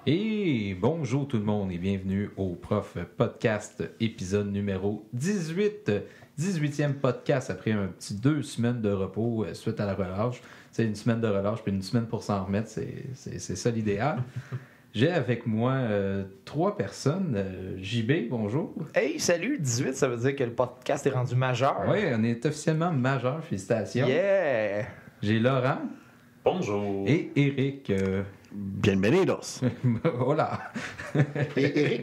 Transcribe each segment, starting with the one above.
Et bonjour tout le monde et bienvenue au Prof Podcast, épisode numéro 18. 18e podcast après un petit 2 semaines de repos suite à la relâche. C'est une semaine de relâche puis une semaine pour s'en remettre, c'est ça l'idéal. J'ai avec moi 3 personnes. JB, bonjour. Hey, salut, 18, ça veut dire que le podcast est rendu majeur. Oui, on est officiellement majeur, félicitations. Yeah! J'ai Laurent. Bonjour. Et Eric. Bienvenidos. Voilà. Et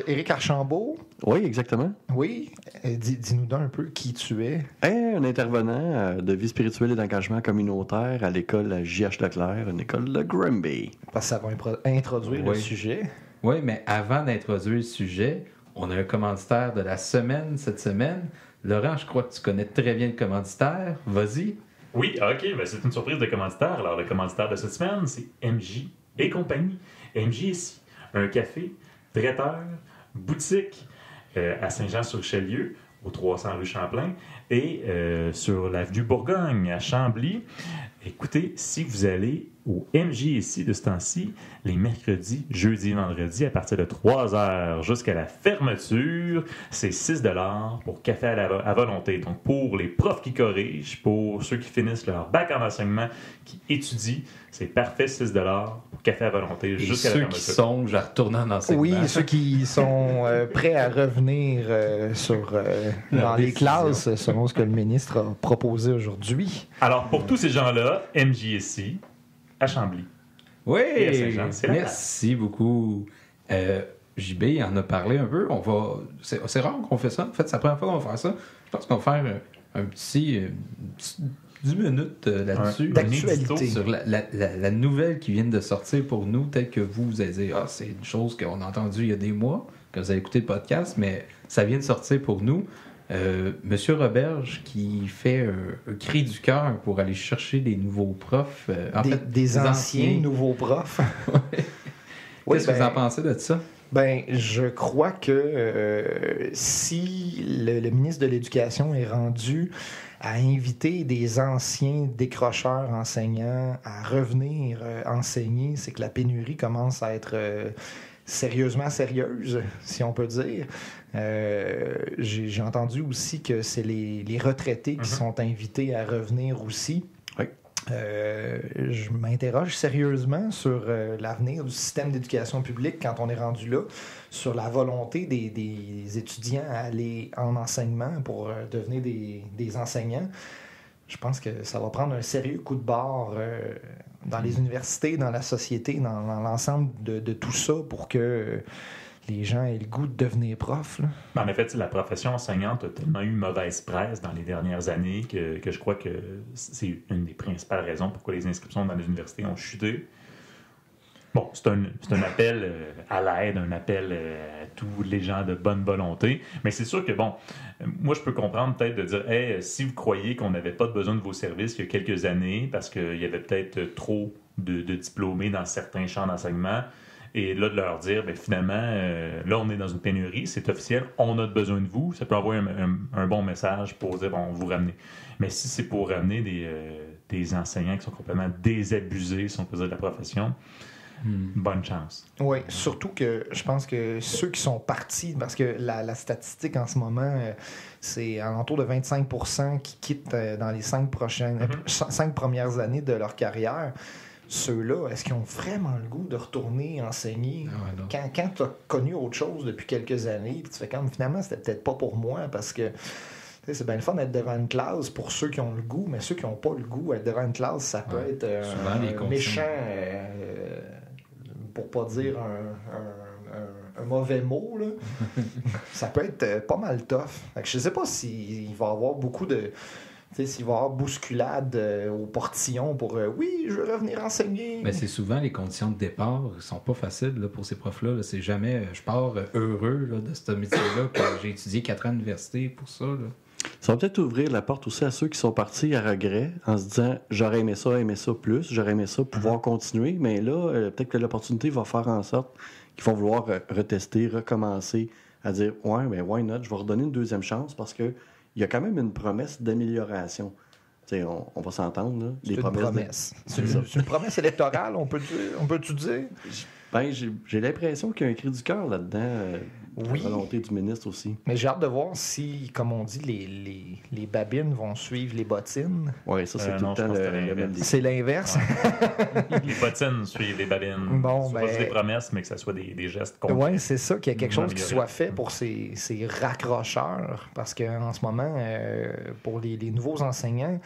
Eric Archambault. Oui, exactement. Oui, dis-nous donc un peu qui tu es. Un intervenant de vie spirituelle et d'engagement communautaire à l'école J.H. Leclerc, une école de Granby. Parce que ça va introduire le sujet. Oui, mais avant d'introduire le sujet, on a un commanditaire de la semaine cette semaine. Laurent, je crois que tu connais très bien le commanditaire. Vas-y. Oui, OK, ben c'est une surprise de commanditaire. Alors, le commanditaire de cette semaine, c'est MJ et compagnie. MJ ici, un café, traiteur, boutique à Saint-Jean-sur-Richelieu, au 300 rue Champlain, et sur l'avenue Bourgogne, à Chambly. Écoutez, si vous allez au MJ ici de ce temps-ci, les mercredis, jeudis et vendredis, à partir de 3h jusqu'à la fermeture, c'est 6$ pour café à volonté. Donc, pour les profs qui corrigent, pour ceux qui finissent leur bac en enseignement, qui étudient, c'est parfait, 6$ pour café à volonté jusqu'à la fermeture. Ceux qui songent à retourner en enseignement. Oui, ceux qui sont prêts à revenir dans les classes, selon ce que le ministre a proposé aujourd'hui. Alors, pour tous ces gens-là, MJSC à Chambly. Oui, Et à Saint-Jean, c'est la merci beaucoup. JB en a parlé un peu. C'est rare qu'on fait ça. En fait, c'est la première fois qu'on va faire ça. Je pense qu'on va faire un petit 10 minutes là-dessus. D'actualité. Sur la nouvelle qui vient de sortir pour nous, telle que vous allez dire, c'est une chose qu'on a entendue il y a des mois, que vous avez écouté le podcast, mais ça vient de sortir pour nous. Monsieur Roberge qui fait un cri du cœur pour aller chercher des nouveaux profs. Des anciens nouveaux profs. Qu'est-ce que vous en pensez de ça? Ben, je crois que si le ministre de l'Éducation est rendu à inviter des anciens décrocheurs enseignants à revenir enseigner, c'est que la pénurie commence à être sérieusement sérieuse, si on peut dire. J'ai entendu aussi que c'est les retraités qui sont invités à revenir aussi. Oui. Je m'interroge sérieusement sur l'avenir du système d'éducation publique quand on est rendu là, sur la volonté des étudiants à aller en enseignement pour devenir des enseignants. Je pense que ça va prendre un sérieux coup de barre dans les universités, dans la société, dans l'ensemble de tout ça pour que les gens aient le goût de devenir profs. En effet, la profession enseignante a tellement eu mauvaise presse dans les dernières années que je crois que c'est une des principales raisons pourquoi les inscriptions dans les universités ont chuté. Bon, c'est un appel à l'aide, un appel à tous les gens de bonne volonté. Mais c'est sûr que, moi, je peux comprendre peut-être de dire, si vous croyez qu'on n'avait pas besoin de vos services il y a quelques années, parce qu'il y avait peut-être trop de diplômés dans certains champs d'enseignement, et là, de leur dire, finalement, là, on est dans une pénurie, c'est officiel, on a besoin de vous, ça peut envoyer un bon message pour dire, on vous ramener. Mais si c'est pour ramener des enseignants qui sont complètement désabusés, si on peut dire, de la profession, bonne chance. Oui, surtout que je pense que ceux qui sont partis, parce que la statistique en ce moment, c'est alentour de 25% qui quittent dans les 5 premières années de leur carrière. Ceux-là, est-ce qu'ils ont vraiment le goût de retourner enseigner quand tu as connu autre chose depuis quelques années, puis tu fais comme finalement, c'était peut-être pas pour moi, parce que c'est bien le fun d'être devant une classe pour ceux qui ont le goût, mais ceux qui n'ont pas le goût d'être devant une classe, ça peut être un méchant, pour pas dire un mauvais mot, là. Ça peut être pas mal tough. Fait que je sais pas s'il va y avoir beaucoup de... s'il va y avoir bousculade au portillon pour oui, je veux revenir enseigner. Mais c'est souvent les conditions de départ ne sont pas faciles là, pour ces profs-là. Là. C'est jamais je pars heureux là, de ce métier-là, que j'ai étudié 4 ans à l'université pour ça. Là. Ça va peut-être ouvrir la porte aussi à ceux qui sont partis à regret en se disant j'aurais aimé ça plus, j'aurais aimé ça pouvoir continuer, mais là, peut-être que l'opportunité va faire en sorte qu'ils vont vouloir retester, recommencer, à dire ouais, mais why not, je vais redonner une deuxième chance parce que il y a quand même une promesse d'amélioration. T'sais, on va s'entendre. Là, c'est une promesse. C'est une promesse électorale, on peut-tu dire? Ben, j'ai l'impression qu'il y a un cri du cœur là-dedans. Oui. La volonté du ministre aussi. Mais j'ai hâte de voir si, comme on dit, les babines vont suivre les bottines. Oui, ça, c'est tout non, le temps je pense que c'est le même l'inverse. défi. C'est l'inverse. Les bottines suivent les babines. Bon, C'est pas juste des promesses, mais que ça soit des gestes concrets. Oui, c'est ça, qu'il y a quelque chose qui soit fait Améliorer. pour ces raccrocheurs. Parce qu'en ce moment, pour les nouveaux enseignants,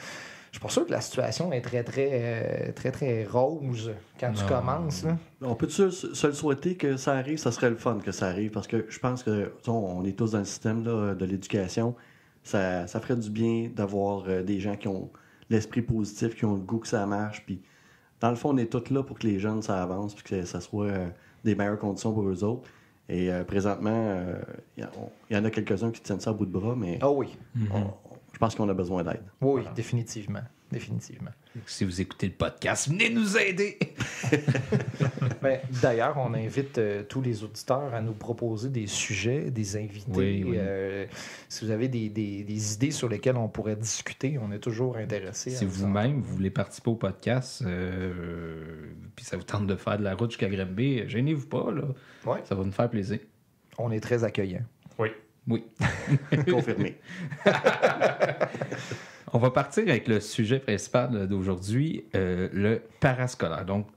je suis pas sûr que la situation est très rose quand tu Non. commences. Là. On peut se le souhaiter que ça arrive, ça serait le fun que ça arrive, parce que je pense que on est tous dans le système là, de l'éducation. Ça ferait du bien d'avoir des gens qui ont l'esprit positif, qui ont le goût que ça marche. Puis, dans le fond, on est tous là pour que les jeunes, ça avance, puis que ça soit des meilleures conditions pour eux autres. Et présentement, il y en a quelques-uns qui tiennent ça à bout de bras, mais Ah oui. je pense qu'on a besoin d'aide. Oui, Voilà. définitivement. Définitivement. Si vous écoutez le podcast, venez nous aider! Ben, d'ailleurs, on invite tous les auditeurs à nous proposer des sujets, des invités. Oui, oui. Si vous avez des idées sur lesquelles on pourrait discuter, on est toujours intéressé. Si vous-même, vous voulez participer au podcast, puis ça vous tente de faire de la route jusqu'à Granby, gênez-vous pas, là. Ouais. Ça va nous faire plaisir. On est très accueillants. Oui. Oui. Confirmé. On va partir avec le sujet principal d'aujourd'hui, le parascolaire. Donc,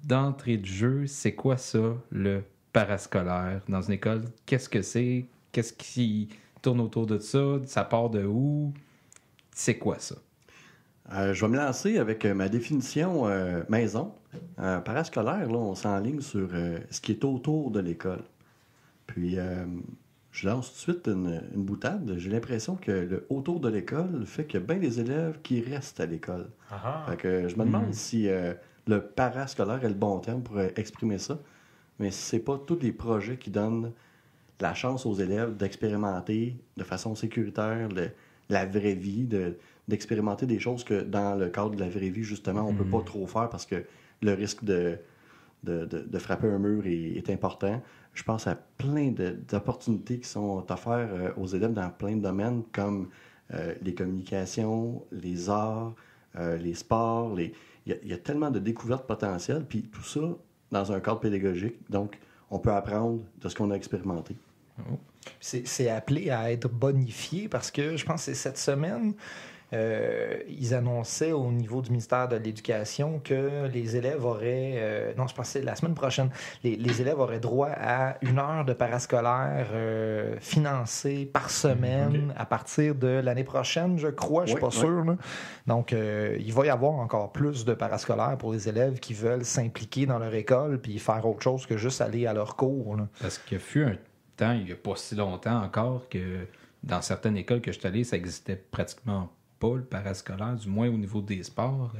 d'entrée de jeu, c'est quoi ça, le parascolaire dans une école? Qu'est-ce que c'est? Qu'est-ce qui tourne autour de ça? Ça part de où? C'est quoi ça? Je vais me lancer avec ma définition maison. Parascolaire, là, on s'enligne sur ce qui est autour de l'école. Puis, je lance tout de suite une boutade. J'ai l'impression que le autour de l'école fait qu'il y a bien des élèves qui restent à l'école. Ah, Fait que je me demande si le parascolaire est le bon terme pour exprimer ça. Mais c'est pas tous les projets qui donnent la chance aux élèves d'expérimenter de façon sécuritaire la vraie vie, d'expérimenter des choses que dans le cadre de la vraie vie, justement, on peut pas trop faire parce que le risque de frapper un mur est important. Je pense à plein d'opportunités qui sont offertes aux élèves dans plein de domaines comme les communications, les arts, les sports. Il y a tellement de découvertes potentielles, puis tout ça dans un cadre pédagogique. Donc, on peut apprendre de ce qu'on a expérimenté. C'est appelé à être bonifié parce que je pense que c'est cette semaine, ils annonçaient au niveau du ministère de l'Éducation que les élèves auraient... non, je pense que c'est la semaine prochaine. Les élèves auraient droit à 1 heure de parascolaire financée par semaine à partir de l'année prochaine, je crois. Je suis pas sûr. Là. Donc, il va y avoir encore plus de parascolaire pour les élèves qui veulent s'impliquer dans leur école puis faire autre chose que juste aller à leur cours. Là. Parce qu'il fut un temps, il n'y a pas si longtemps encore, que dans certaines écoles que je suis allé, ça existait pratiquement pas, le parascolaire, du moins au niveau des sports.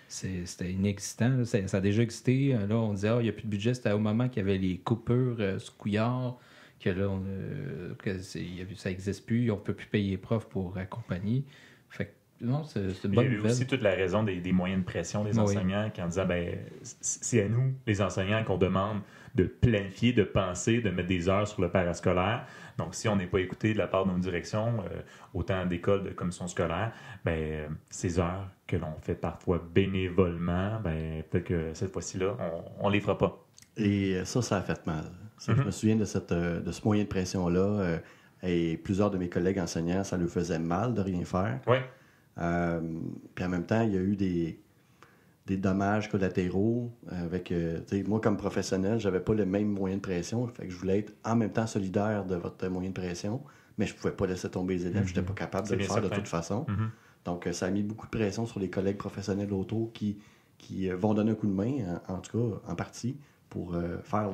C'était inexistant. Là. Ça a déjà existé. Là, on disait, il n'y a plus de budget. C'était au moment qu'il y avait les coupures sous Couillard, que là, ça n'existe plus. On ne peut plus payer les profs pour accompagner. Fait que, non, c'est une bonne il y a eu nouvelle. aussi toute la raison des moyens de pression des enseignants qui en disaient, c'est à nous, les enseignants, qu'on demande de planifier, de penser, de mettre des heures sur le parascolaire. Donc, si on n'est pas écouté de la part de nos directions, autant d'écoles de commission scolaire, ces heures que l'on fait parfois bénévolement, peut-être que cette fois-ci-là, on ne les fera pas. Et ça a fait mal. Ça, je me souviens de ce moyen de pression-là. Et plusieurs de mes collègues enseignants, ça leur faisait mal de rien faire. Oui. Puis en même temps, il y a eu des dommages collatéraux avec... moi, comme professionnel, j'avais pas le même moyen de pression. Fait que je voulais être en même temps solidaire de votre moyen de pression, mais je pouvais pas laisser tomber les élèves. J'étais pas capable de le faire de toute façon. Donc, ça a mis beaucoup de pression sur les collègues professionnels autour qui vont donner un coup de main, en tout cas, en partie, pour faire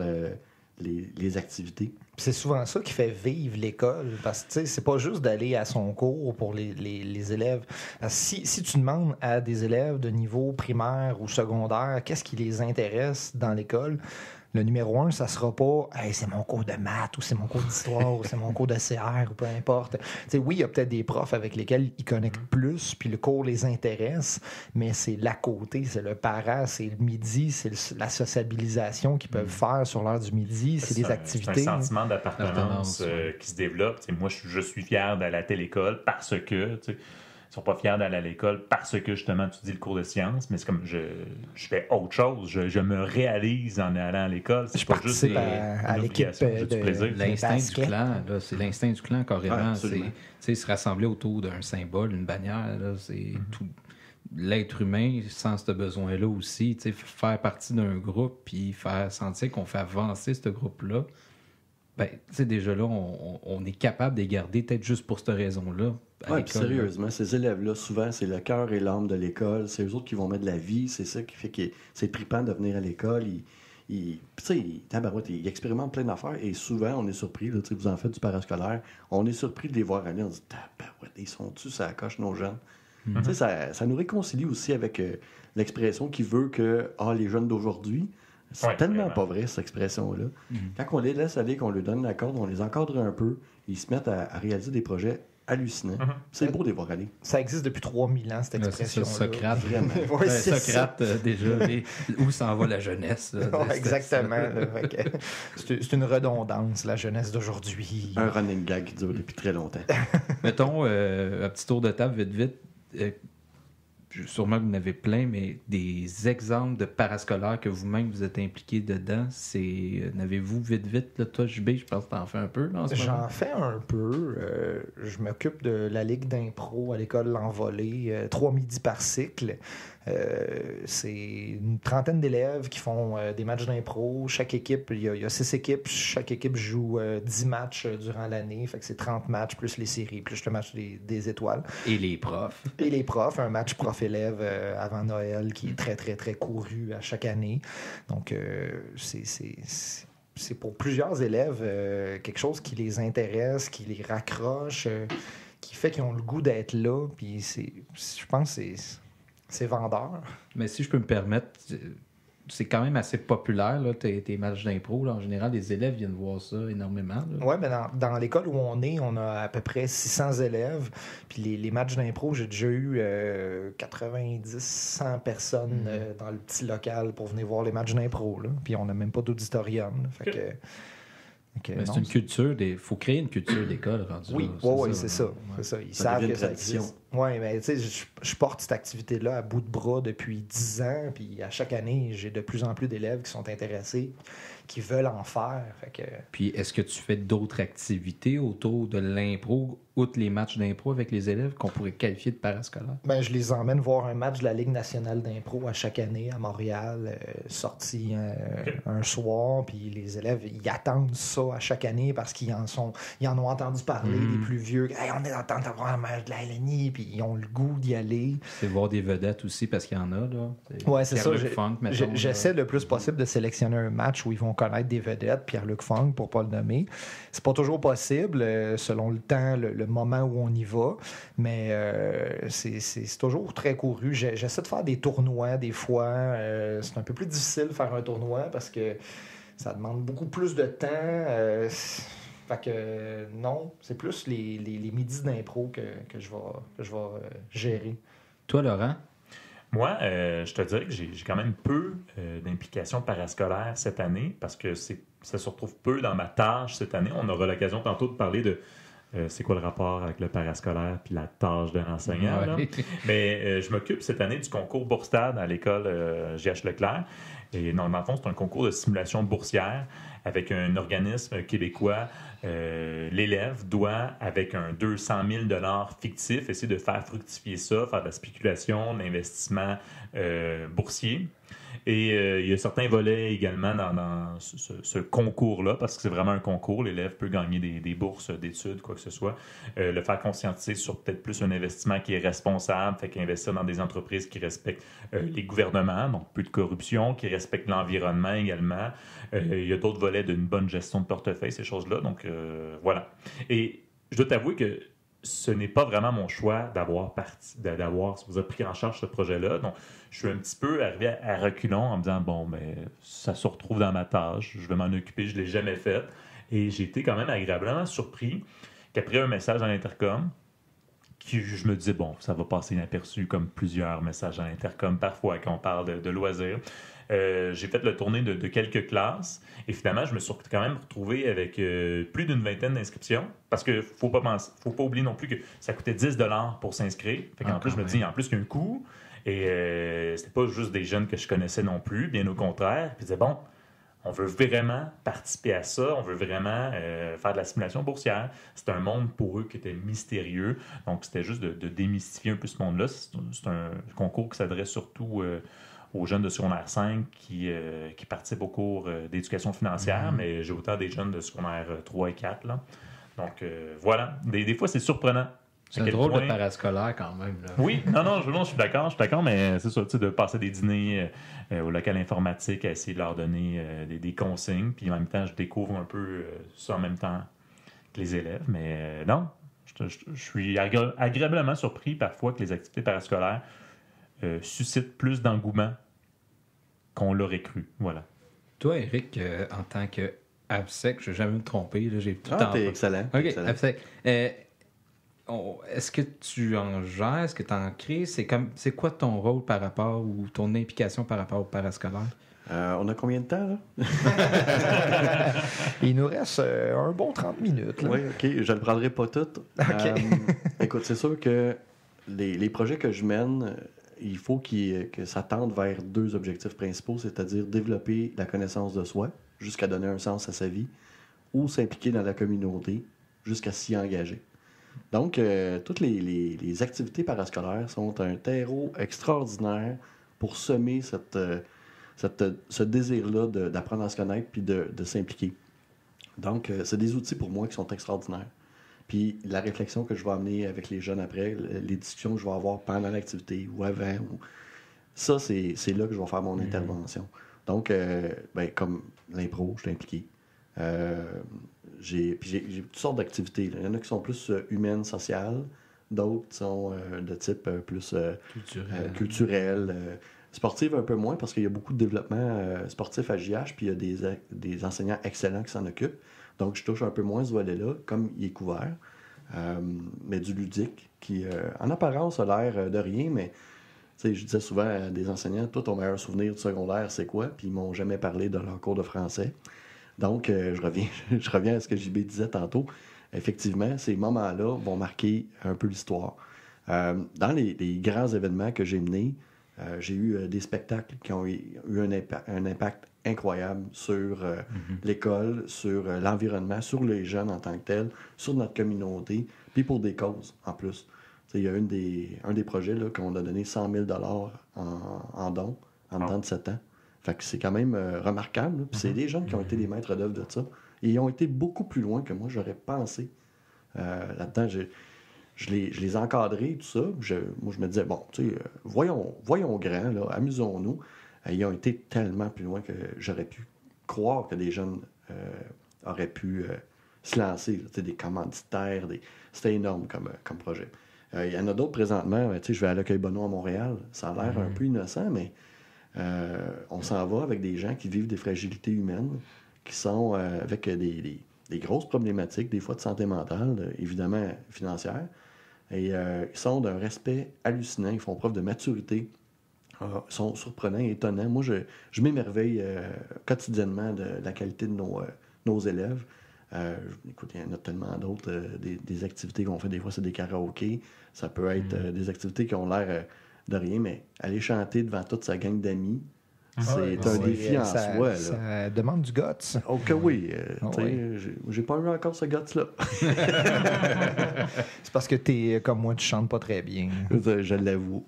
les activités. C'est souvent ça qui fait vivre l'école, parce que c'est pas juste d'aller à son cours pour les élèves. Si tu demandes à des élèves de niveau primaire ou secondaire qu'est-ce qui les intéresse dans l'école, le numéro 1, ça sera pas hey, c'est mon cours de maths ou c'est mon cours d'histoire ou c'est mon cours de CR ou peu importe. Oui, il y a peut-être des profs avec lesquels ils connectent plus, puis le cours les intéresse, mais c'est l'à côté, c'est le para, c'est le midi, c'est la sociabilisation qu'ils peuvent faire sur l'heure du midi, c'est des activités. C'est un sentiment d'appartenance qui se développe. Moi, je suis fier d'aller à telle école parce que... sont pas fiers d'aller à l'école parce que justement tu dis le cours de sciences, mais c'est comme je fais autre chose, je me réalise en allant à l'école, c'est Je pas juste participe à l'équipe j'ai du plaisir. L'instinct du basket. clan, là, c'est l'instinct du clan carrément. absolument. C'est se rassembler autour d'un symbole, une bannière. Là, c'est tout. L'être humain sent ce besoin-là aussi. Tu sais, faire partie d'un groupe puis faire sentir qu'on fait avancer ce groupe-là. Ben, tu sais, déjà là, on est capable de les garder peut-être juste pour cette raison-là. à Ouais, puis l'école, là. sérieusement, ces élèves-là, souvent, c'est le cœur et l'âme de l'école. C'est eux autres qui vont mettre de la vie. C'est ça qui fait que c'est trippant de venir à l'école. Tu sais, ils expérimentent plein d'affaires. Et souvent, on est surpris. Là, vous en faites du parascolaire. On est surpris de les voir aller. On dit, tabarouette, ils sont-tu, ça coche nos jeunes. Tu sais, ça nous réconcilie aussi avec l'expression qui veut que les jeunes d'aujourd'hui, c'est tellement vraiment pas vrai, cette expression-là. Quand on les laisse aller, qu'on leur donne la corde, on les encadre un peu, ils se mettent à réaliser des projets hallucinants. C'est beau de les voir aller. Ça existe depuis 3000 ans, cette Ouais, c'est ça, expression-là. Socrate. Ouais, Ouais, c'est Socrate, déjà. Où s'en va la jeunesse? Là, Ouais, exactement. là. Fait que c'est une redondance, la jeunesse d'aujourd'hui. Un running gag qui dure depuis très longtemps. Mettons, un petit tour de table, vite. Sûrement que vous en avez plein, mais des exemples de parascolaires que vous-même vous êtes impliqués dedans, n'avez-vous vite, là, toi, JB, je pense que t'en fais un peu, là, en ce moment? J'en fais un peu. Je m'occupe de la ligue d'impro à l'école L'Envolée, 3 midis par cycle. C'est une trentaine d'élèves qui font des matchs d'impro. Chaque équipe, il y a 6 équipes. Chaque équipe joue 10 matchs durant l'année. Fait que c'est 30 matchs, plus les séries, plus le match des étoiles. Et les profs. Et les profs, un match prof-élève avant Noël qui est très, très, très couru à chaque année. Donc, c'est pour plusieurs élèves quelque chose qui les intéresse, qui les raccroche, qui fait qu'ils ont le goût d'être là. Puis je pense que c'est vendeur. Mais si je peux me permettre, c'est quand même assez populaire, là, tes matchs d'impro. Là. En général, les élèves viennent voir ça énormément. Là. Oui, mais dans l'école où on est, on a à peu près 600 élèves. Puis les matchs d'impro, j'ai déjà eu 90-100 personnes dans le petit local pour venir voir les matchs d'impro. Là. Puis on n'a même pas d'auditorium. Là. Fait que, mais c'est une culture. Il faut créer une culture d'école rendue oui, là. Oui, c'est ça. C'est ça. Ils savent que ça existe. Oui, mais tu sais, je porte cette activité-là à bout de bras depuis 10 ans. Puis à chaque année, j'ai de plus en plus d'élèves qui sont intéressés, qui veulent en faire. Fait que... Puis est-ce que tu fais d'autres activités autour de l'impro, outre les matchs d'impro avec les élèves qu'on pourrait qualifier de parascolaires? Ben, je les emmène voir un match de la Ligue nationale d'impro à chaque année à Montréal, sorti un soir. Puis les élèves, ils attendent ça à chaque année parce qu'ils en ont entendu parler, les plus vieux. Hey, on est en train d'avoir un match de la LNI, puis ils ont le goût d'y aller. C'est voir des vedettes aussi parce qu'il y en a. Là. Ouais, c'est ça. Pierre-Luc Funk, mettons, j'essaie le plus possible de sélectionner un match où ils vont connaître des vedettes, Pierre-Luc Funk, pour pas le nommer. C'est pas toujours possible, selon le temps, le moment où on y va, mais c'est toujours très couru. J'essaie de faire des tournois des fois. C'est un peu plus difficile de faire un tournoi parce que ça demande beaucoup plus de temps. Fait que non, c'est plus les midis d'impro que je vais gérer. Toi, Laurent? Moi, je te dirais que j'ai quand même peu d'implications parascolaires cette année parce que ça se retrouve peu dans ma tâche cette année. On aura l'occasion tantôt de parler de c'est quoi le rapport avec le parascolaire puis la tâche de l'enseignant. Ouais. Là. Mais je m'occupe cette année du concours Bourstad à l'école J.H. Leclerc. Et dans le fond, c'est un concours de simulation boursière avec un organisme québécois. L'élève doit, avec un 200 000 $ fictif, essayer de faire fructifier ça, faire de la spéculation, de l'investissement boursier. Et il y a certains volets également dans ce concours-là, parce que c'est vraiment un concours. L'élève peut gagner des bourses d'études, quoi que ce soit. Le faire conscientiser sur peut-être plus un investissement qui est responsable, fait qu'investir dans des entreprises qui respectent les gouvernements, donc peu de corruption, qui respectent l'environnement également. Il y a d'autres volets d'une bonne gestion de portefeuille, ces choses-là. Donc, voilà. Et je dois t'avouer que ce n'est pas vraiment mon choix d'avoir pris en charge ce projet-là. Donc, je suis un petit peu arrivé à reculons en me disant, bon, mais ça se retrouve dans ma tâche, je vais m'en occuper, je ne l'ai jamais fait. Et j'ai été quand même agréablement surpris qu'après un message dans l'intercom, je me disais, bon, ça va passer inaperçu comme plusieurs messages à l'intercom parfois quand on parle de loisirs. J'ai fait le tournée de quelques classes et finalement, je me suis quand même retrouvé avec plus d'une vingtaine d'inscriptions parce qu'il ne faut pas oublier non plus que ça coûtait 10 $ pour s'inscrire. En plus, je me dis, en plus, il y a un coût et c'était pas juste des jeunes que je connaissais non plus, bien au contraire. Puis je disais, bon, on veut vraiment participer à ça, on veut vraiment faire de la simulation boursière. C'est un monde pour eux qui était mystérieux. Donc, c'était juste de démystifier un peu ce monde-là. C'est un concours qui s'adresse surtout aux jeunes de secondaire 5 qui participent au cours d'éducation financière, mais j'ai autant des jeunes de secondaire 3 et 4. Là. Donc, voilà. Des fois, c'est surprenant. C'est un drôle de parascolaire quand même. Là. Oui, non, je suis d'accord, mais c'est ça, tu sais, de passer des dîners au local informatique, à essayer de leur donner des consignes, puis en même temps, je découvre un peu ça en même temps que les élèves, mais non, je suis agréablement surpris parfois que les activités parascolaires suscitent plus d'engouement qu'on l'aurait cru, voilà. Toi, Eric, en tant que ABSEC, je ne vais jamais me tromper, là, j'ai tout le temps... t'es excellent. OK, excellent. ABSEC. Est-ce que tu en gères? Est-ce que tu en crées? C'est quoi ton rôle par rapport ou ton implication par rapport au parascolaire? On a combien de temps, là? Il nous reste un bon 30 minutes. Là. Oui, OK. Je ne le prendrai pas tout. Écoute, c'est sûr que les projets que je mène, il faut que ça tende vers deux objectifs principaux, c'est-à-dire développer la connaissance de soi jusqu'à donner un sens à sa vie ou s'impliquer dans la communauté jusqu'à s'y engager. Donc, toutes les activités parascolaires sont un terreau extraordinaire pour semer ce désir-là d'apprendre à se connaître puis de s'impliquer. Donc, c'est des outils pour moi qui sont extraordinaires. Puis, la réflexion que je vais amener avec les jeunes après, les discussions que je vais avoir pendant l'activité ou avant, ça, c'est là que je vais faire mon intervention. Donc, comme l'impro, je suis impliqué. J'ai toutes sortes d'activités. Là. Il y en a qui sont plus humaines, sociales. D'autres sont de type plus culturel. Sportive un peu moins parce qu'il y a beaucoup de développement sportif à JH puis il y a des enseignants excellents qui s'en occupent. Donc, je touche un peu moins ce volet-là, comme il est couvert. Mais du ludique qui, en apparence, a l'air de rien, mais je disais souvent à des enseignants, toi, ton meilleur souvenir du secondaire, c'est quoi? Puis ils m'ont jamais parlé de leur cours de français. Donc, je reviens à ce que JB disait tantôt. Effectivement, ces moments-là vont marquer un peu l'histoire. Dans les grands événements que j'ai menés, j'ai eu des spectacles qui ont eu un impact incroyable sur l'école, sur l'environnement, sur les jeunes en tant que tels, sur notre communauté, puis pour des causes en plus. Il y a un des projets là, qu'on a donné 100 000 $ en dons en dedans de 7 ans. Fait que c'est quand même remarquable. Puis c'est des jeunes qui ont été les maîtres d'œuvre de ça. Et ils ont été beaucoup plus loin que moi, j'aurais pensé. Là-dedans, je les ai encadrés, tout ça. Moi, je me disais, bon, tu sais, voyons grand, là, amusons-nous. Ils ont été tellement plus loin que j'aurais pu croire que des jeunes auraient pu se lancer. Là, des commanditaires, c'était énorme comme projet. Il y en a d'autres présentement. Je vais à l'Accueil Bonneau à Montréal. Ça a l'air un peu innocent, mais on s'en va avec des gens qui vivent des fragilités humaines, qui sont avec des grosses problématiques, des fois de santé mentale, évidemment financière. Et ils sont d'un respect hallucinant. Ils font preuve de maturité. Ils sont surprenants et étonnants. Moi, je m'émerveille quotidiennement de la qualité de nos élèves. Écoute, il y en a tellement d'autres. Des activités qu'on fait, des fois, c'est des karaokés. Ça peut être des activités qui ont l'air de rien, mais aller chanter devant toute sa gang d'amis, c'est un défi en soi. Là. Ça demande du guts. Oh que oui. J'ai pas eu encore ce guts-là. C'est parce que t'es comme moi, tu chantes pas très bien. Je l'avoue.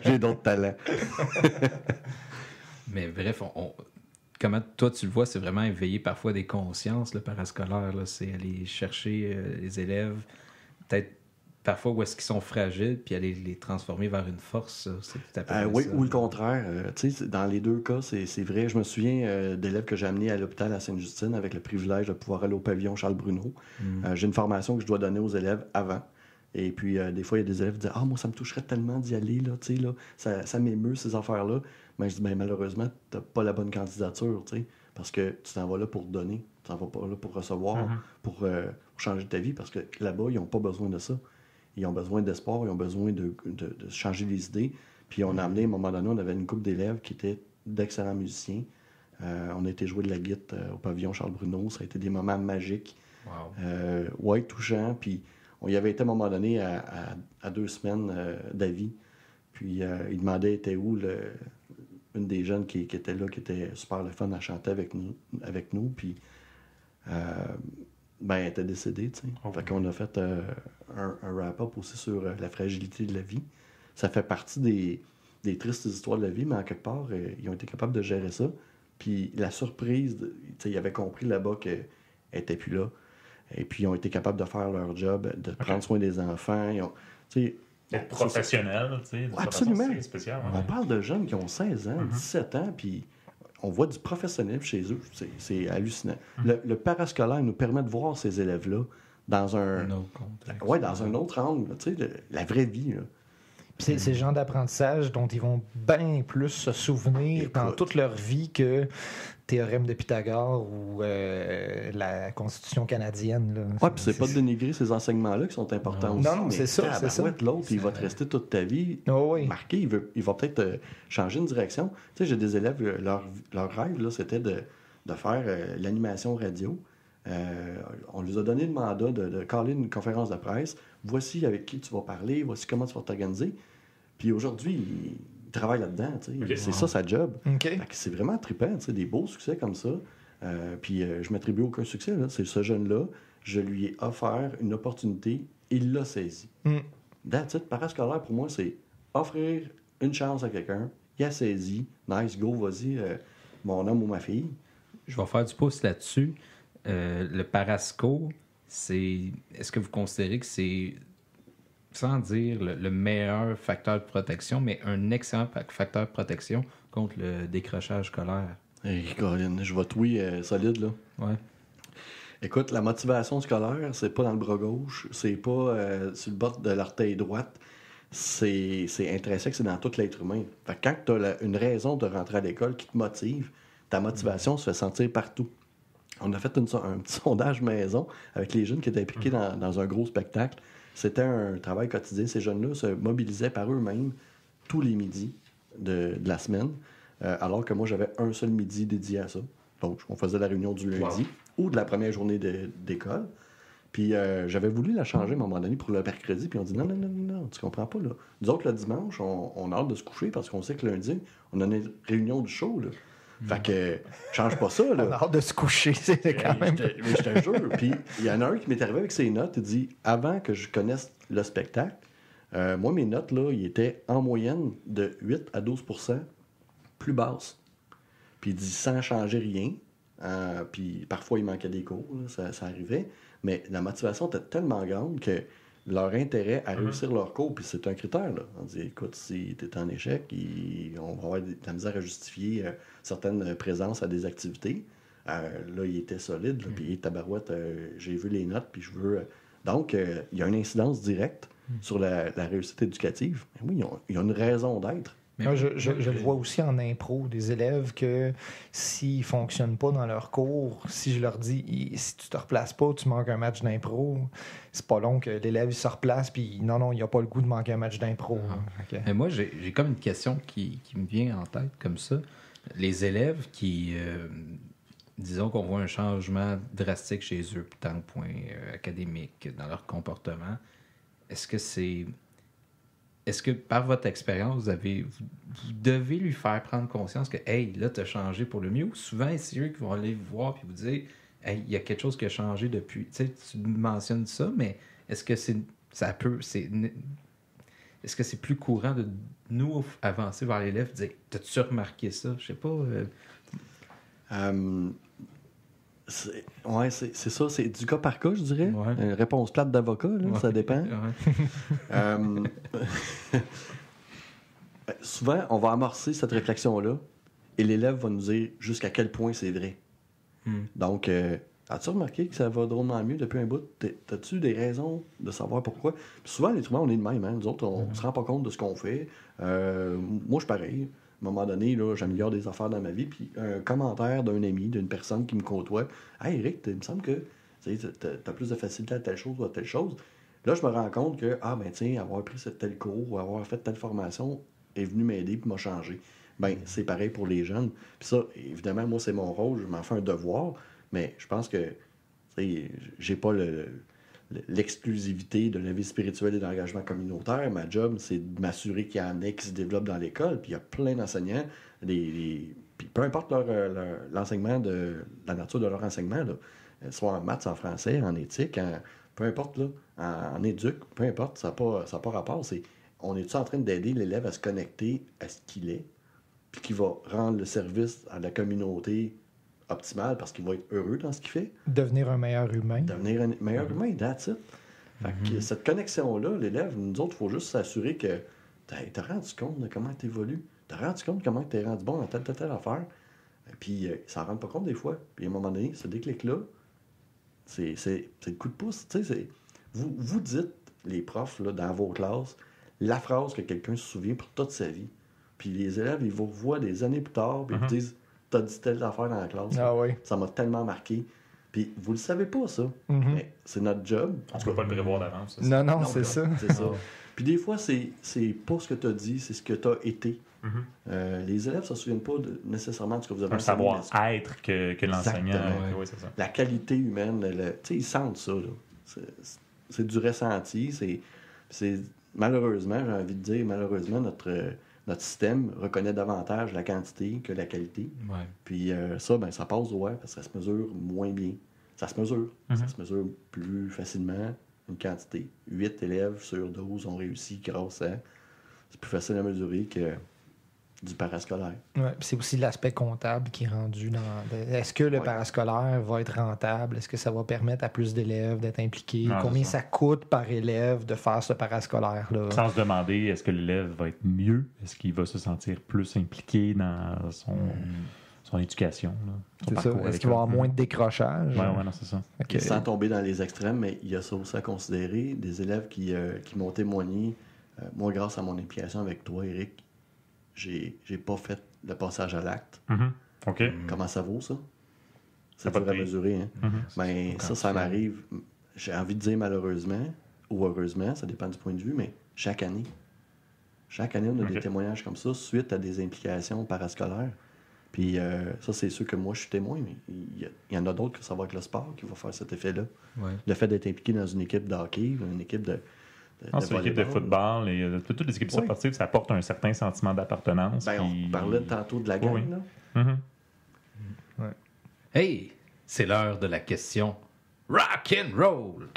J'ai d'autres talents. Mais bref, comment toi tu le vois, c'est vraiment éveiller parfois des consciences, le parascolaire. Là, c'est aller chercher les élèves, peut-être parfois où est-ce qu'ils sont fragiles, puis aller les transformer vers une force. C'est tout à fait oui, ça. ou le contraire. Dans les deux cas, c'est vrai. Je me souviens d'élèves que j'ai amenés à l'hôpital à Sainte-Justine avec le privilège de pouvoir aller au pavillon Charles-Bruno. J'ai une formation que je dois donner aux élèves avant. Et puis, des fois, il y a des élèves qui disent « Ah, moi, ça me toucherait tellement d'y aller, là, ça m'émeut, ces affaires-là. » Mais je dis « Malheureusement, tu n'as pas la bonne candidature, parce que tu t'en vas là pour donner, tu t'en vas pas là pour recevoir, pour changer ta vie, parce que là-bas, ils n'ont pas besoin de ça. ils ont besoin d'espoir, ils ont besoin de changer les idées. Puis on a amené, à un moment donné, on avait une couple d'élèves qui étaient d'excellents musiciens. On a été jouer de la guitare au pavillon Charles Bruno. Ça a été des moments magiques. Wow. Ouais, touchants. Puis on y avait été à un moment donné à 2 semaines d'avis. Puis il demandait était où une des jeunes qui était là, qui était super le fun à chanter avec nous. Puis elle était décédée, tu sais. Oh. Fait qu'on a fait un wrap-up aussi sur la fragilité de la vie. Ça fait partie des tristes histoires de la vie, mais en quelque part, ils ont été capables de gérer ça. Puis la surprise, tu sais, ils avaient compris là-bas qu'elle n'était plus là. Et puis ils ont été capables de faire leur job, de prendre soin des enfants. Ils ont, tu sais, D'être professionnel, tu sais. Ouais, absolument. C'est spécial. on Ouais. parle de jeunes qui ont 16 ans, 17 ans, puis on voit du professionnel chez eux. C'est hallucinant. Le parascolaire nous permet de voir ces élèves-là dans un autre contexte. ouais, dans un autre angle, tu sais, la vraie vie. Là. Puis c'est le genre d'apprentissage dont ils vont bien plus se souvenir dans Écoute. toute leur vie que théorème de Pythagore ou la Constitution canadienne. Là. Ouais, puis c'est pas de dénigrer ces enseignements-là qui sont importants aussi. Non, mais c'est ça, c'est ça. L'autre, il va te rester toute ta vie Oh oui. marqué. Il va peut-être changer une direction. Tu sais, j'ai des élèves, leur rêve, là, c'était de faire l'animation radio. On lui a donné le mandat de caler une conférence de presse. Voici avec qui tu vas parler, voici comment tu vas t'organiser. Puis aujourd'hui, il travaille là-dedans. Tu sais. Ok. C'est ça sa job. OK. Fait que c'est vraiment trippant, tu sais, des beaux succès comme ça. Puis je m'attribue aucun succès. Là. C'est ce jeune-là, je lui ai offert une opportunité, il l'a saisi. That's it. Parascolaire, pour moi, c'est offrir une chance à quelqu'un, il a saisi, nice, go, vas-y, mon homme ou ma fille. Je vais faire du pouce là-dessus. Le parasco, est-ce que vous considérez que c'est, sans dire le meilleur facteur de protection, mais un excellent facteur de protection contre le décrochage scolaire? Hey, Colin, je vais te oui solide, là. Ouais. Écoute, la motivation scolaire, c'est pas dans le bras gauche, c'est pas sur le bord de l'orteil droite, c'est intrinsèque, c'est dans tout l'être humain. Fait que quand tu as une raison de rentrer à l'école qui te motive, ta motivation se fait sentir partout. On a fait un petit sondage maison avec les jeunes qui étaient impliqués dans un gros spectacle. C'était un travail quotidien. Ces jeunes-là se mobilisaient par eux-mêmes tous les midis de la semaine, alors que moi, j'avais un seul midi dédié à ça. Donc, on faisait la réunion du lundi ou de la première journée d'école. Puis, j'avais voulu la changer à un moment donné pour le mercredi. Puis, on dit non, tu comprends pas. Là. Nous autres, le dimanche, on a hâte de se coucher parce qu'on sait que lundi, on a une réunion du show. Là. Fait que, change pas ça. Là. On a hâte de se coucher, c'est quand même. Mais je te jure. Puis, il y en a un qui m'est arrivé avec ses notes. Il dit, avant que je connaisse le spectacle, moi, mes notes, là, ils étaient en moyenne de 8 à 12 % plus basses. Puis, il dit, sans changer rien. Puis, parfois, il manquait des cours. Là, ça arrivait. Mais la motivation était tellement grande que leur intérêt à réussir leur cours, puis c'est un critère. Là. On dit, écoute, si tu es en échec, on va avoir de la misère à justifier certaines présences à des activités. Là, il était solide, là, puis tabarouette, j'ai vu les notes, puis je veux... Donc, il y a une incidence directe sur la réussite éducative. Mais oui, ils ont une raison d'être. Moi, je le vois aussi en impro, des élèves que s'ils ne fonctionnent pas dans leur cours, si je leur dis si tu te replaces pas, tu manques un match d'impro, c'est pas long que l'élève il se replace puis non, il n'a pas le goût de manquer un match d'impro. Okay. Mais moi, j'ai comme une question qui me vient en tête comme ça. Les élèves qui, disons qu'on voit un changement drastique chez eux, dans le point académique, dans leur comportement, est-ce que par votre expérience, vous devez lui faire prendre conscience que, hey, là, tu as changé pour le mieux? Ou souvent, c'est eux qui vont aller vous voir et vous dire, hey, il y a quelque chose qui a changé depuis. Tu sais, tu mentionnes ça, mais est-ce que est-ce que c'est plus courant de nous avancer vers l'élève et dire, t'as-tu remarqué ça? Je sais pas. C'est ça, c'est du cas par cas, je dirais. Ouais. Une réponse plate d'avocat, là, Ouais. ça dépend. Ouais. Souvent, on va amorcer cette réflexion-là et l'élève va nous dire jusqu'à quel point c'est vrai. Donc, as-tu remarqué que ça va drôlement mieux depuis un bout? As-tu des raisons de savoir pourquoi? Puis souvent, les humains, on est de même. Hein? Nous autres, on se rend pas compte de ce qu'on fait. Moi, je suis pareil. À un moment donné, là, j'améliore des affaires dans ma vie. Puis un commentaire d'un ami, d'une personne qui me côtoie. « Hey, Eric, il me semble que tu as plus de facilité à telle chose ou à telle chose. » Là, je me rends compte que, avoir pris tel cours ou avoir fait telle formation est venu m'aider et m'a changé. Ben, c'est pareil pour les jeunes. Puis ça, évidemment, moi, c'est mon rôle, je m'en fais un devoir, mais je pense que j'ai pas l'exclusivité de la vie spirituelle et de l'engagement communautaire. Ma job, c'est de m'assurer qu'il y en ait qui se développent dans l'école, puis il y a plein d'enseignants, puis peu importe l'enseignement, la nature de leur enseignement, là, soit en maths, en français, en éthique, peu importe, là, en éduc, peu importe, ça n'a pas rapport. On est-tu en train d'aider l'élève à se connecter à ce qu'il est, puis qui va rendre le service à la communauté optimal parce qu'il va être heureux dans ce qu'il fait. Devenir un meilleur humain. Devenir un meilleur humain, that's it. Fait que cette connexion-là, l'élève, nous autres, il faut juste s'assurer que t'as rendu compte de comment tu évolues. T'as rendu compte de comment tu es rendu bon dans telle affaire. Puis ils s'en rendent pas compte des fois. Puis à un moment donné, ce déclic-là, c'est le coup de pouce. Vous dites, les profs, là, dans vos classes, la phrase que quelqu'un se souvient pour toute sa vie. Puis les élèves, ils vous revoient des années plus tard, puis ils vous disent, t'as dit telle affaire dans la classe. Ah oui. Ça m'a tellement marqué. Puis vous le savez pas, ça. Mais c'est notre job. On ne peut pas le prévoir d'avance. Non, c'est ça. C'est ça. Puis des fois, c'est pas ce que tu as dit, c'est ce que tu as été. Les élèves ne se souviennent pas nécessairement de ce que vous avez un enseigné. savoir-être que l'enseignant... Oui, c'est ça. La qualité humaine, ils sentent ça. Là. C'est du ressenti. C'est malheureusement, j'ai envie de dire, notre système reconnaît davantage la quantité que la qualité. Ouais. Puis ça passe parce que ça se mesure moins bien. Ça se mesure. Ça se mesure plus facilement, une quantité. 8 élèves sur 12 ont réussi grâce à... C'est plus facile à mesurer que du parascolaire. Ouais, c'est aussi l'aspect comptable qui est rendu dans... Est-ce que le parascolaire va être rentable? Est-ce que ça va permettre à plus d'élèves d'être impliqués? Combien ça coûte par élève de faire ce parascolaire-là? Sans se demander, est-ce que l'élève va être mieux? Est-ce qu'il va se sentir plus impliqué dans son éducation? Là, son c'est ça. Est-ce qu'il va y avoir moins de décrochage? Oui, non, c'est ça. Okay. Sans tomber dans les extrêmes, mais il y a ça aussi à considérer. Des élèves qui m'ont témoigné, moi, grâce à mon implication avec toi, Éric, j'ai pas fait le passage à l'acte. OK. Comment ça vaut, ça? C'est pas dur à de prix. mesurer. Hein? Ben, ça m'arrive, j'ai envie de dire malheureusement ou heureusement, ça dépend du point de vue, mais chaque année. Chaque année, on a des témoignages comme ça suite à des implications parascolaires. Puis ça, c'est sûr que moi, je suis témoin, mais il y en a d'autres que ça va être le sport qui va faire cet effet-là. Ouais. Le fait d'être impliqué dans une équipe de hockey, une équipe de C'est l'équipe de football et toutes les équipes sportives, ça apporte un certain sentiment d'appartenance. Ben, on parlait tantôt de la gang. Oui. Là. Hey, c'est l'heure de la question rock and roll.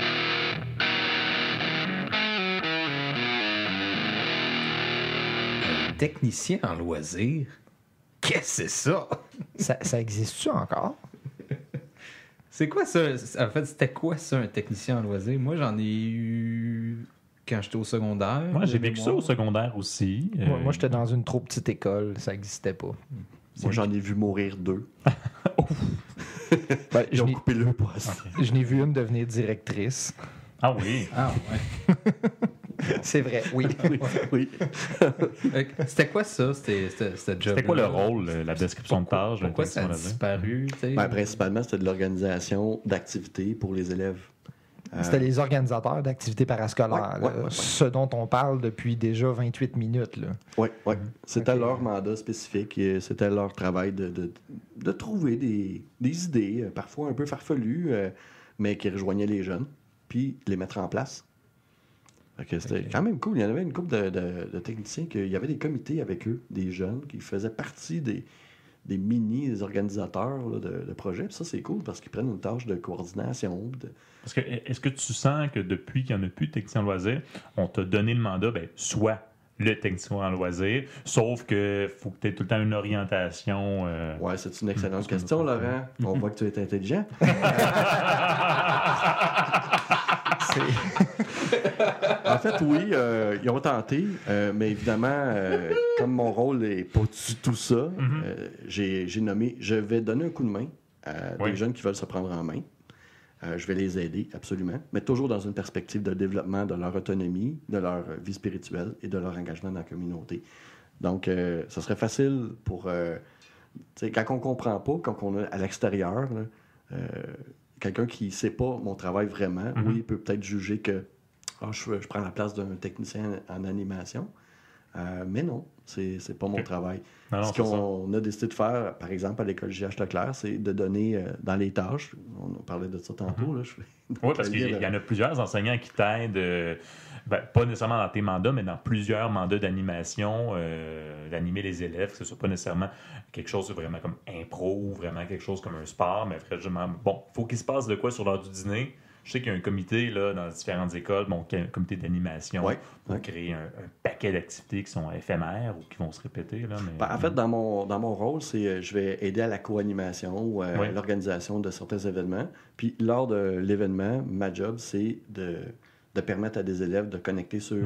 Un technicien en loisirs? Qu'est-ce que c'est ça? Ça existe-tu encore? C'est quoi ça? En fait, c'était quoi ça, un technicien en loisirs? Moi, j'en ai eu quand j'étais au secondaire. Moi, j'ai vécu ça au secondaire aussi. Moi, j'étais dans une trop petite école. Ça n'existait pas. Moi, j'en ai vu mourir 2. Ben, Ils ont coupé le poste. Je n'ai vu une devenir directrice. Ah oui. Ah ouais. C'est vrai, oui. Oui. C'était quoi ça, ce job? C'était quoi le rôle, la description de tâche? Pourquoi ça a disparu? Ben, principalement, c'était de l'organisation d'activités pour les élèves. C'était les organisateurs d'activités parascolaires, Ouais. ce dont on parle depuis déjà 28 minutes. Oui. C'était leur mandat spécifique. Et c'était leur travail de trouver des idées, parfois un peu farfelues, mais qui rejoignaient les jeunes, puis les mettre en place. C'était quand même cool. Il y en avait une couple de techniciens, il y avait des comités avec eux, des jeunes, qui faisaient partie des organisateurs là, de projets. Puis ça, c'est cool parce qu'ils prennent une tâche de coordination. Parce que, est-ce que tu sens que depuis qu'il n'y en a plus de technicien en loisir, on t'a donné le mandat, soit le technicien en loisir, sauf que faut que tu aies tout le temps une orientation. Ouais, c'est une excellente question, Laurent. On voit que tu es intelligent. En fait, oui, ils ont tenté, mais évidemment, comme mon rôle n'est pas du tout ça, j'ai nommé, je vais donner un coup de main à des jeunes qui veulent se prendre en main. Je vais les aider, absolument, mais toujours dans une perspective de développement de leur autonomie, de leur vie spirituelle et de leur engagement dans la communauté. Donc, ça serait facile pour... quand on ne comprend pas, quand on est à l'extérieur, là, quelqu'un qui ne sait pas mon travail vraiment, oui, il peut peut-être juger que je prends la place d'un technicien en animation. Mais non, c'est pas mon travail. Non, Ce qu'on a décidé de faire, par exemple, à l'école J.H. Leclerc, c'est de donner dans les tâches, on parlait de ça tantôt. Oui, parce qu'il y en a plusieurs enseignants qui t'aident, pas nécessairement dans tes mandats, mais dans plusieurs mandats d'animation, d'animer les élèves, que ce soit pas nécessairement quelque chose vraiment comme impro ou vraiment quelque chose comme un sport, mais vraiment, bon, il faut qu'il se passe de quoi sur l'heure du dîner. Je sais qu'il y a un comité là, dans différentes écoles, un comité d'animation pour créer un paquet d'activités qui sont éphémères ou qui vont se répéter. Là, mais... En fait, dans mon rôle, c'est je vais aider à la co-animation ou à l'organisation de certains événements. Puis lors de l'événement, ma job, c'est de permettre à des élèves de connecter sur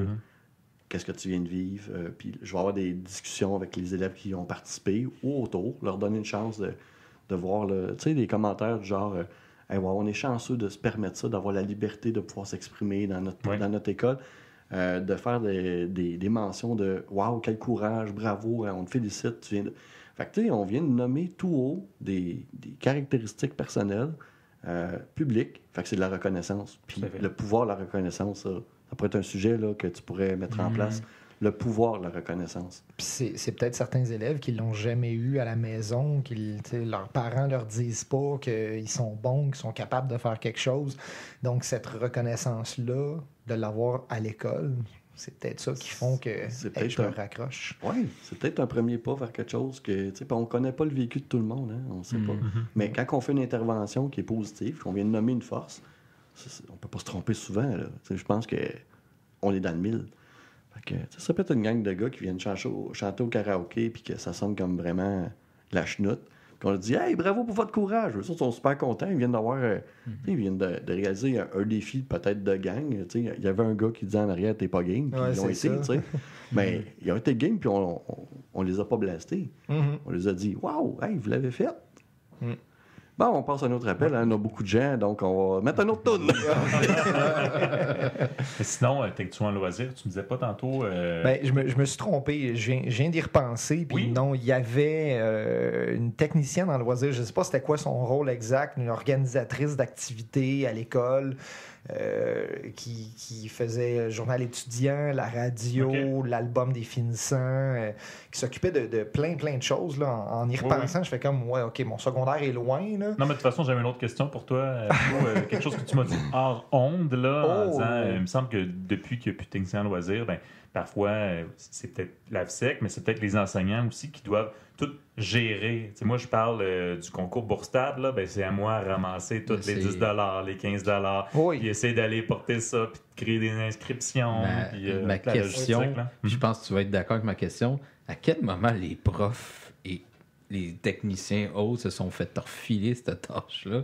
qu'est-ce que tu viens de vivre. Puis je vais avoir des discussions avec les élèves qui ont participé ou autour, leur donner une chance de voir des commentaires du genre... Hey, wow, on est chanceux de se permettre ça, d'avoir la liberté de pouvoir s'exprimer dans notre école, de faire des mentions de « Wow, quel courage, bravo, on te félicite, tu viens de... » Fait que, tu sais, on vient de nommer tout haut des caractéristiques personnelles publiques. Fait que c'est de la reconnaissance. Puis le pouvoir de la reconnaissance, ça pourrait être un sujet là, que tu pourrais mettre en place. Le pouvoir de la reconnaissance. Puis c'est peut-être certains élèves qui l'ont jamais eu à la maison, leurs parents leur disent pas qu'ils sont bons, qu'ils sont capables de faire quelque chose. Donc, cette reconnaissance-là, de l'avoir à l'école, c'est peut-être ça qui font que je me raccroche. Oui, c'est peut-être un premier pas vers quelque chose que, on ne connaît pas le vécu de tout le monde, hein, on ne sait pas. Mais quand on fait une intervention qui est positive, qu'on vient de nommer une force, on ne peut pas se tromper souvent. Je pense qu'on est dans le mille. Ça peut être une gang de gars qui viennent chanter au karaoké puis que ça sonne comme vraiment la chenoute. Qu'on leur dit « Hey, bravo pour votre courage! » Ils sont super contents. Ils viennent d'avoir... Ils viennent de réaliser un défi peut-être de gang. Il y avait un gars qui disait en arrière « T'es pas game. » Puis ils ont été. Mais ils ont été game puis on les a pas blastés. On les a dit « Wow! Hey, vous l'avez fait! » Bon, on passe à un autre appel. On a beaucoup de gens, donc on va mettre un autre tourne. Sinon, Technici en loisir, tu me disais pas tantôt... Je me suis trompé. Je viens d'y repenser. Puis non, il y avait une technicienne en loisir. Je ne sais pas c'était quoi son rôle exact. Une organisatrice d'activités à l'école qui faisait journal étudiant, la radio, l'album des finissants, qui s'occupait de plein de choses. Là, en y repensant, je fais comme, OK, mon secondaire est loin. Là. Non, mais de toute façon, j'avais une autre question pour toi. Quelque chose que tu m'as dit hors onde, là, en disant, il me semble que depuis qu'il n'y a plus de technicien en loisir, parfois, c'est peut-être l'AVSEC, mais c'est peut-être les enseignants aussi qui doivent tout gérer. T'sais, moi, je parle du concours Bourstad, là, c'est à moi de ramasser tous les 10 $, les 15 $, puis essayer d'aller porter ça, puis de créer des inscriptions. Ma question, je pense que tu vas être d'accord avec ma question, à quel moment les profs et les techniciens autres se sont fait refiler cette tâche-là?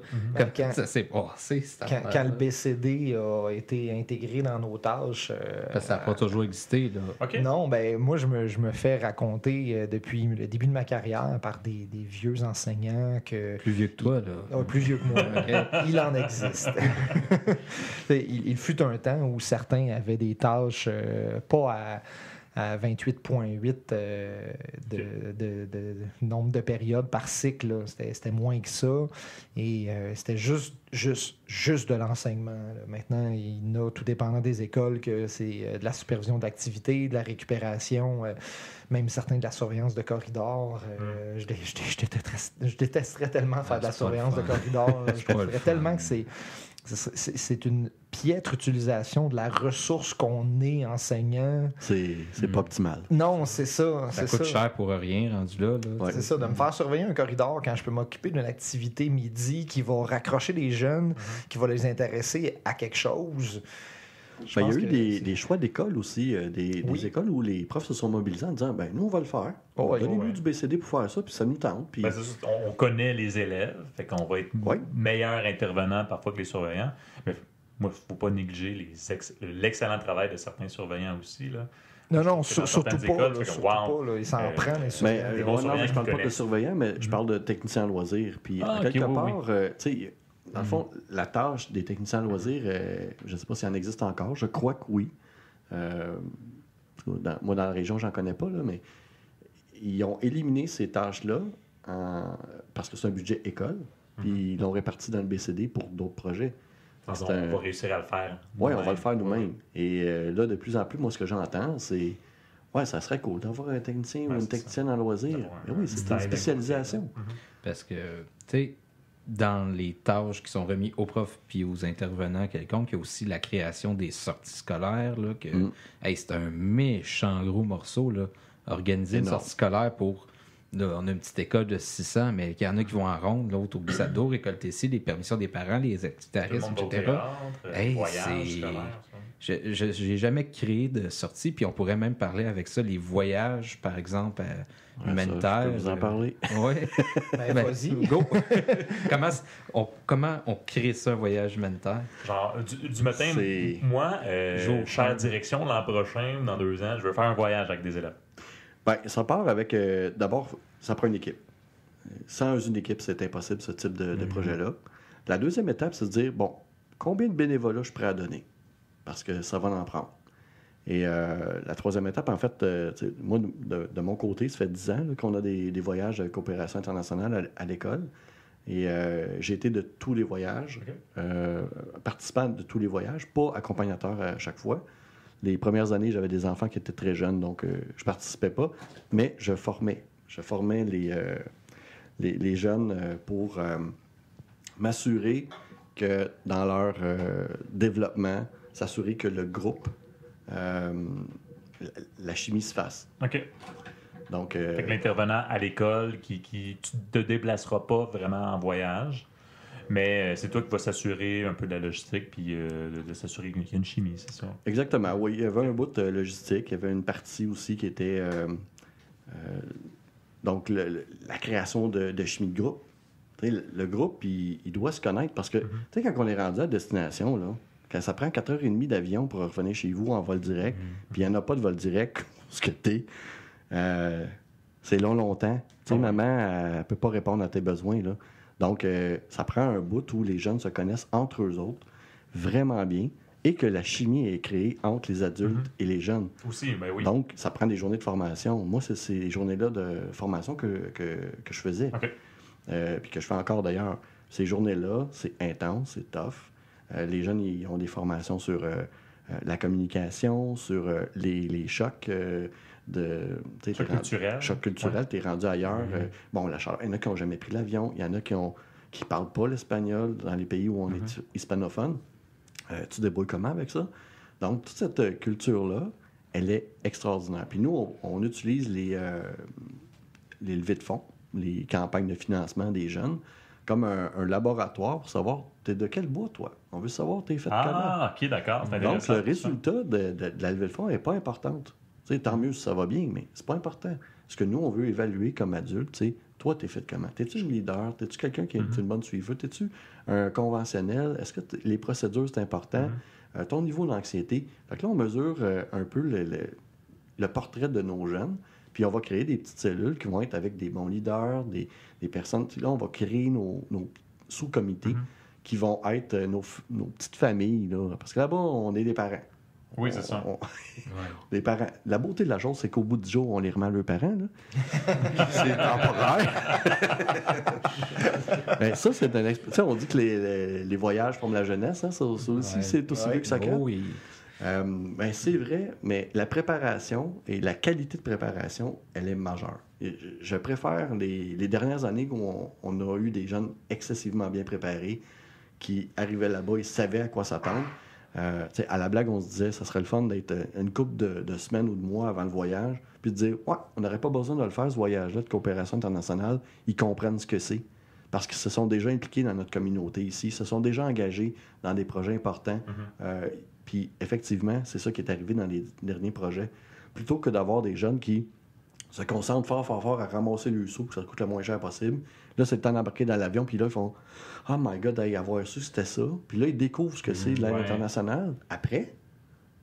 Quand ça s'est passé, quand le BCD a été intégré dans nos tâches... Parce que ça n'a pas toujours existé. Là. Okay. Non, moi, je me fais raconter depuis le début de ma carrière par des vieux enseignants que... Plus vieux que toi, là. Plus vieux que moi. Il en existe. Il fut un temps où certains avaient des tâches pas à 28,8 de nombre de périodes par cycle. Là. C'était moins que ça. Et c'était juste de l'enseignement. Là. Maintenant, il y en a, tout dépendant des écoles, que c'est de la supervision d'activité, de la récupération, même certains de la surveillance de corridor. Je détesterais tellement faire de la surveillance de corridor. Je préférerais tellement que c'est une piètre utilisation de la ressource qu'on est enseignant. C'est pas optimal. Non, c'est ça. Ça coûte cher pour rien, rendu là. C'est ça, de me faire surveiller un corridor quand je peux m'occuper d'une activité midi qui va raccrocher les jeunes, qui va les intéresser à quelque chose. Il y a eu des choix d'école aussi, des écoles où les profs se sont mobilisés en disant nous, on va le faire. Donnez-nous du BCD pour faire ça, puis ça nous tente. Puis... on connaît les élèves, fait qu'on va être meilleur intervenant parfois que les surveillants. Mais moi, il ne faut pas négliger l'excellent travail de certains surveillants aussi. Là. Non, surtout pas. Ils s'en prennent. Je ne parle pas de surveillants, mais je parle de techniciens en loisirs. Puis, quelque part, dans le fond, la tâche des techniciens en loisirs, je ne sais pas s'il en existe encore. Je crois que oui. Moi, dans la région, j'en connais pas, là, mais ils ont éliminé ces tâches-là parce que c'est un budget école, puis ils l'ont réparti dans le BCD pour d'autres projets. On va réussir à le faire. Oui, on va le faire nous-mêmes. Et là, de plus en plus, moi, ce que j'entends, c'est ouais, ça serait cool d'avoir un technicien ou une technicienne en loisir. Mais oui, c'est une spécialisation. Parce que, tu sais, dans les tâches qui sont remises aux profs puis aux intervenants quelconques, il y a aussi la création des sorties scolaires. Là, que, hey, c'est un méchant gros morceau. Là, organiser une sortie scolaire pour. Là, on a une petite école de 600, mais il y en a qui vont en ronde, l'autre au glissade d'eau, récolter ici, les permissions des parents, les activités, etc. Hey, j'ai jamais créé de sortie, puis on pourrait même parler avec ça, les voyages, par exemple, humanitaires. Je peux vous en parler. Oui. Vas-y. Go. comment on crée ça, un voyage humanitaire? Genre, du matin, moi, chère direction, l'an prochain, dans 2 ans, je veux faire un voyage avec des élèves. Bien, ça part avec... D'abord, ça prend une équipe. Sans une équipe, c'est impossible, ce type de projet-là. La deuxième étape, c'est de dire, bon, combien de bénévolats je suis prêt à donner? Parce que ça va en prendre. Et la troisième étape, en fait, moi, de mon côté, ça fait 10 ans là, qu'on a des voyages de coopération internationale à l'école. Et j'ai été de tous les voyages, participant de tous les voyages, pas accompagnateur à chaque fois. Les premières années, j'avais des enfants qui étaient très jeunes, donc je participais pas, mais je formais. Je formais les jeunes pour m'assurer que dans leur développement, s'assurer que le groupe, la chimie se fasse. OK. Donc, fait que l'intervenant à l'école, tu ne te déplaceras pas vraiment en voyage, mais c'est toi qui vas s'assurer un peu de la logistique puis de s'assurer qu'il y a une chimie, c'est ça? Exactement, oui. Il y avait un bout de logistique. Il y avait une partie aussi qui était donc la création de chimie de groupe. Le groupe, il doit se connaître parce que quand on est rendu à destination, là, quand ça prend 4h30 d'avion pour revenir chez vous en vol direct, puis il n'y en a pas de vol direct, ce que t'es, c'est longtemps. Maman, elle ne peut pas répondre à tes besoins, là. Donc, ça prend un bout où les jeunes se connaissent entre eux autres vraiment bien et que la chimie est créée entre les adultes et les jeunes. Aussi, ben oui. Donc, ça prend des journées de formation. Moi, c'est ces journées-là de formation que je faisais. OK. Puis que je fais encore d'ailleurs. Ces journées-là, c'est intense, c'est tough. Les jeunes, ils ont des formations sur la communication, sur les chocs choc culturel. Choc culturel, t'es rendu ailleurs. Bon, la chaleur, il y en a qui n'ont jamais pris l'avion. Il y en a qui ne parlent pas l'espagnol dans les pays où on est hispanophone. Tu te débrouilles comment avec ça? Donc, toute cette culture-là, elle est extraordinaire. Puis nous, on utilise les levées de fonds, les campagnes de financement des jeunes, comme un laboratoire pour savoir, t'es de quel bois, toi? On veut savoir, t'es fait comment? Ah, OK, d'accord. Donc, le résultat de la levée de fonds n'est pas importante. T'sais, tant mieux si ça va bien, mais c'est pas important. Ce que nous, on veut évaluer comme adulte, toi, t'es fait comment? T'es-tu un leader? T'es-tu quelqu'un qui est une bonne suiveuse? T'es-tu un conventionnel? Est-ce que les procédures, c'est important? Ton niveau d'anxiété? Fait que là, on mesure un peu le portrait de nos jeunes, puis on va créer des petites cellules qui vont être avec des bons leaders, des personnes. Là, on va créer nos sous-comités qui vont être nos petites familles. Là, parce que là-bas, on est des parents. Oui, c'est ça. Les parents. La beauté de la chose, c'est qu'au bout du jour, on les remet à leurs parents. Là. C'est temporaire. Ben, ça, c'est un expérience. On dit que les voyages forment la jeunesse. Hein? Ça aussi, c'est aussi vieux que ça crée. Oui. Ben, c'est vrai, mais la préparation et la qualité de préparation, elle est majeure. Et je préfère les dernières années où on a eu des jeunes excessivement bien préparés qui arrivaient là-bas, ils savaient à quoi s'attendre. À la blague, on se disait, ça serait le fun d'être une couple de semaines ou de mois avant le voyage, puis de dire, ouais, on n'aurait pas besoin de le faire, ce voyage-là de coopération internationale. Ils comprennent ce que c'est, parce qu'ils se sont déjà impliqués dans notre communauté ici, se sont déjà engagés dans des projets importants. Puis effectivement, c'est ça qui est arrivé dans les derniers projets. Plutôt que d'avoir des jeunes qui se concentrent fort à ramasser le sou, que ça coûte le moins cher possible. Là, c'est le temps d'embarquer dans l'avion, puis là, ils font « Oh my God, avoir su, c'était ça. » Puis là, ils découvrent ce que c'est de l'aide internationale. Après,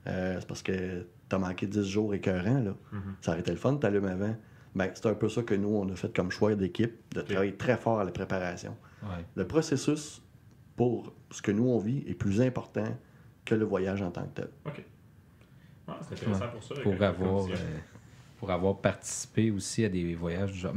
c'est parce que t'as manqué 10 jours écœurants, là. Ça aurait été le fun, t'allumes avant. Ben, c'est un peu ça que nous, on a fait comme choix d'équipe, de travailler très fort à la préparation. Le processus, pour ce que nous, on vit, est plus important que le voyage en tant que tel. OK. Ah, c'est intéressant pour ça. Pour avoir participé aussi à des voyages du genre,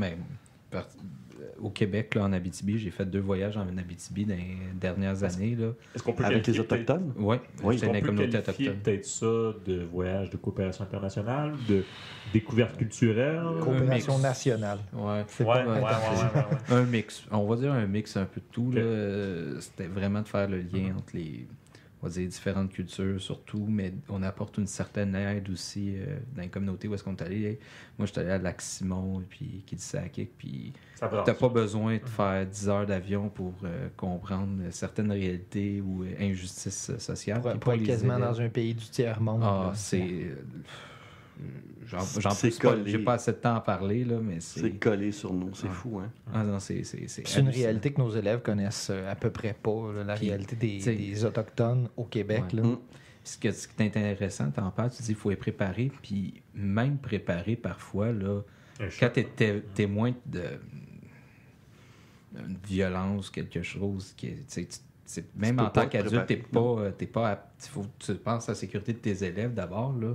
au Québec, là, en Abitibi. J'ai fait 2 voyages en Abitibi dans les dernières années. Là. Est-ce qu'on peut Avec les qualifier Autochtones? Oui, Oui. c'est On dans les peut communautés qualifier autochtones. peut-être ça de voyage de coopération internationale, de découverte culturelle. Coopération mix. nationale. Ouais, C'est Ouais, pas ouais, ouais. un mix. On va dire un mix un peu de tout. Ok. Là. C'était vraiment de faire le lien entre les on va dire, différentes cultures surtout, mais on apporte une certaine aide aussi dans les communautés où est-ce qu'on est allé. Moi, je suis allé à Lac-Simon, puis Kitsakik, puis Ça brasse. t'as pas besoin de faire 10 heures d'avion pour comprendre certaines réalités ou injustices sociales. Pour Puis être les quasiment élèves. dans un pays du tiers-monde. Ah, là. c'est... J'en C'est peux pas, collé. j'ai pas assez de temps à parler, là, mais C'est c'est... collé sur nous, c'est fou, hein? Ah non, c'est C'est une réalité que nos élèves connaissent à peu près pas, là, la Puis, réalité t'sais, des Autochtones au Québec. Ouais. Là. Mm. Ce qui est intéressant, t'en parles, tu dis qu'il faut être préparé, puis même préparé parfois, là, quand tu es témoin d'une violence, quelque chose, qui est, même peux en pas tant te qu'adulte, préparer. t'es pas faut que tu penses à la sécurité de tes élèves d'abord, là.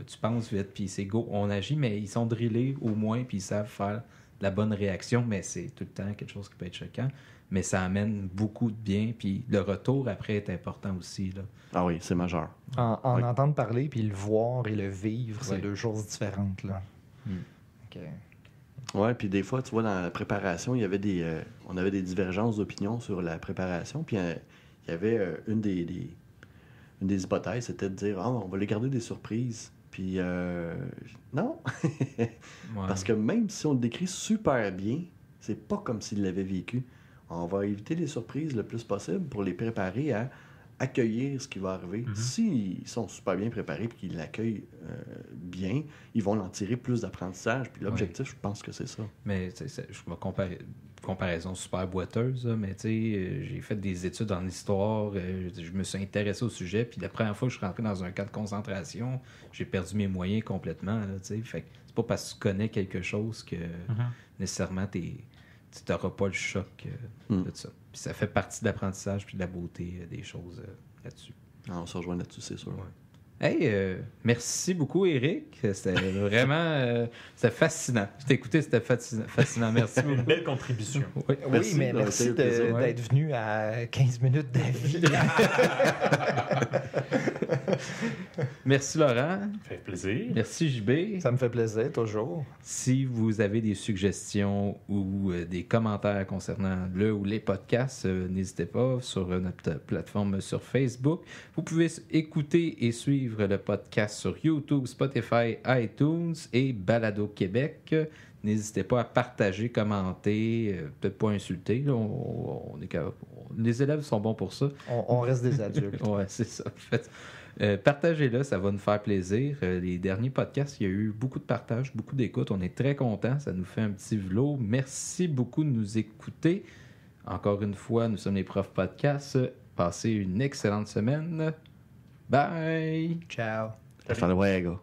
Tu penses vite, puis c'est go, on agit, mais ils sont drillés au moins, puis ils savent faire la bonne réaction, mais c'est tout le temps quelque chose qui peut être choquant. Mais ça amène beaucoup de bien, puis le retour après est important aussi, là. Ah oui, c'est majeur. En Ouais. entendre parler, puis le voir et le vivre, c'est Ouais. 2 choses différentes. Là. Ok. Ouais, puis des fois, tu vois, dans la préparation, il y avait on avait des divergences d'opinion sur la préparation, puis il y avait une des hypothèses, c'était de dire, ah, on va les garder des surprises. Puis, non, Ouais. parce que même si on le décrit super bien, c'est pas comme s'ils l'avaient vécu. On va éviter les surprises le plus possible pour les préparer à accueillir ce qui va arriver. Mhm. S'ils sont super bien préparés et qu'ils l'accueillent bien, ils vont en tirer plus d'apprentissage. Puis l'objectif, je pense que c'est ça. Mais je vais comparer comparaison super boiteuse, là, mais tu sais, j'ai fait des études en histoire, je me suis intéressé au sujet, puis la première fois que je suis rentré dans un camp de concentration, j'ai perdu mes moyens complètement, là, tu sais. Fait que c'est pas parce que tu connais quelque chose que nécessairement tu n'auras pas le choc de ça. Puis ça fait partie de l'apprentissage puis de la beauté des choses là-dessus. Ah, on se rejoint là-dessus, c'est sûr. Ouais. Hey, merci beaucoup, Éric. C'était vraiment c'était fascinant. Je t'ai écouté, c'était fascinant. Merci Une beaucoup. belle contribution. Oui. Merci, Oui, mais ça a merci été un plaisir. d'être venu à 15 minutes d'avis. Merci, Laurent. Ça fait plaisir. Merci, JB. Ça me fait plaisir, toujours. Si vous avez des suggestions ou des commentaires concernant le ou les podcasts, n'hésitez pas sur notre plateforme sur Facebook. Vous pouvez écouter et suivre le podcast sur YouTube, Spotify, iTunes et Balado Québec. N'hésitez pas à partager, commenter, peut-être pas insulter. Là, les élèves sont bons pour ça. On reste des adultes. Ouais, c'est ça. En fait, partagez-le, ça va nous faire plaisir. Les derniers podcasts, il y a eu beaucoup de partages, beaucoup d'écoutes. On est très contents. Ça nous fait un petit vlog. Merci beaucoup de nous écouter. Encore une fois, nous sommes les profs podcasts. Passez une excellente semaine. Bye! Ciao. Hasta luego.